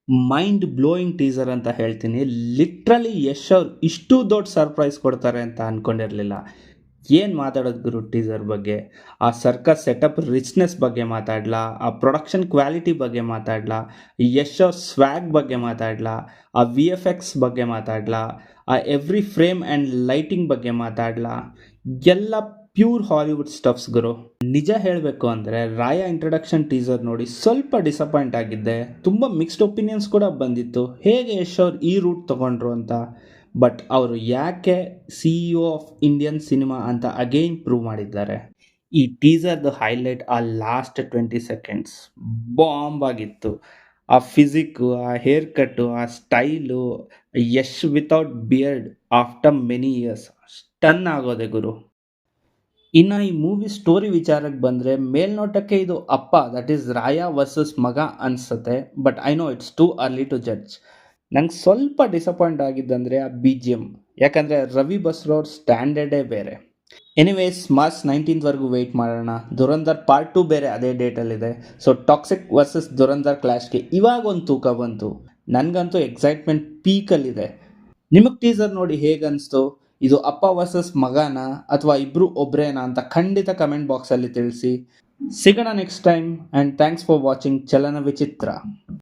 Mind blowing teaser ಅಂತ ಹೇಳ್ತೀನಿ. Literally Yash ಅವ್ರು ಇಷ್ಟು ದೊಡ್ಡ ಸರ್ಪ್ರೈಸ್ ಕೊಡ್ತಾರೆ ಅಂತ ಅಂದ್ಕೊಂಡಿರಲಿಲ್ಲ. ಏನು ಮಾತಾಡೋದು ಗುರು ಟೀಸರ್ ಬಗ್ಗೆ? ಆ ಸರ್ಕಸ್ ಸೆಟಪ್ ರಿಚ್ನೆಸ್ ಬಗ್ಗೆ ಮಾತಾಡ್ಲಾ, ಆ ಪ್ರೊಡಕ್ಷನ್ ಕ್ವಾಲಿಟಿ ಬಗ್ಗೆ ಮಾತಾಡ್ಲಾ, ಯಶ್ ಅವ್ರ ಸ್ವ್ಯಾಗ್ ಬಗ್ಗೆ ಮಾತಾಡ್ಲಾ, ಆ ವಿ ಎಫ್ ಎಕ್ಸ್ ಬಗ್ಗೆ ಮಾತಾಡ್ಲಾ, ಆ ಎವ್ರಿ ಫ್ರೇಮ್ ಆ್ಯಂಡ್ ಲೈಟಿಂಗ್ ಬಗ್ಗೆ ಮಾತಾಡ್ಲಾ, ಎಲ್ಲ ಪ್ಯೂರ್ ಹಾಲಿವುಡ್ ಸ್ಟಫ್ಸ್ ಗುರು. ನಿಜ ಹೇಳಬೇಕು ಅಂದರೆ ರಾಯ ಇಂಟ್ರಡಕ್ಷನ್ ಟೀಸರ್ ನೋಡಿ ಸ್ವಲ್ಪ ಡಿಸಪಾಯಿಂಟ್ ಆಗಿದ್ದೆ. ತುಂಬ ಮಿಕ್ಸ್ಡ್ ಒಪಿನಿಯನ್ಸ್ ಕೂಡ ಬಂದಿತ್ತು, ಹೇಗೆ ಯಶ್ ಅವ್ರು ಈ ರೂಟ್ ತೊಗೊಂಡ್ರು ಅಂತ. ಬಟ್ ಅವರು ಯಾಕೆ CEO ಆಫ್ ಇಂಡಿಯನ್ ಸಿನಿಮಾ ಅಂತ ಅಗೈನ್ ಪ್ರೂವ್ ಮಾಡಿದ್ದಾರೆ. ಈ ಟೀಸರ್ದು ಹೈಲೈಟ್ ಆ ಲಾಸ್ಟ್ 20 ಸೆಕೆಂಡ್ಸ್ ಬಾಂಬ್ ಆಗಿತ್ತು. ಆ ಫಿಸಿಕ್ಕು, ಆ ಹೇರ್ ಕಟ್ಟು, ಆ style, Yash without beard after many years stun ಆಗೋದೆ ಗುರು. ಇನ್ನು ಈ ಮೂವಿ ಸ್ಟೋರಿ ವಿಚಾರಕ್ಕೆ ಬಂದರೆ ಮೇಲ್ನೋಟಕ್ಕೆ ಇದು ಅಪ್ಪ ದಟ್ ಈಸ್ ರಾಯ ವರ್ಸಸ್ ಮಗ ಅನಿಸುತ್ತೆ. But I know it's too early to judge. ನಂಗೆ ಸ್ವಲ್ಪ ಡಿಸಪಾಯಿಂಟ್ ಆಗಿದ್ದಂದರೆ ಆ BGM, ಯಾಕಂದರೆ ರವಿ ಬಸ್ರವ್ರ ಸ್ಟ್ಯಾಂಡರ್ಡೇ ಬೇರೆ. ಎನಿವೇಸ್ ಮಾರ್ಚ್ 19ವರೆಗೂ ವೆಯ್ಟ್ ಮಾಡೋಣ. ದುರಂಧರ್ ಪಾರ್ಟ್ 2 ಬೇರೆ ಅದೇ ಡೇಟಲ್ಲಿದೆ. ಸೊ ಟಾಕ್ಸಿಕ್ ವರ್ಸಸ್ ದುರಂಧರ್ ಕ್ಲಾಶ್ಗೆ ಇವಾಗ ಒಂದು ತೂಕ ಬಂತು. ನನಗಂತೂ ಎಕ್ಸೈಟ್ಮೆಂಟ್ ಪೀಕಲ್ಲಿದೆ. ನಿಮಗೆ ಟೀಸರ್ ನೋಡಿ ಹೇಗನ್ನಿಸ್ತು? ಇದು ಅಪ್ಪ ವರ್ಸಸ್ ಮಗನ ಅಥವಾ ಇಬ್ರು ಒಬ್ರೇನಾ ಅಂತ ಖಂಡಿತ ಕಮೆಂಟ್ ಬಾಕ್ಸಲ್ಲಿ ತಿಳಿಸಿ. ಸಿಗೋಣ next time, and thanks for watching ಚಲನ ವಿಚಿತ್ರ.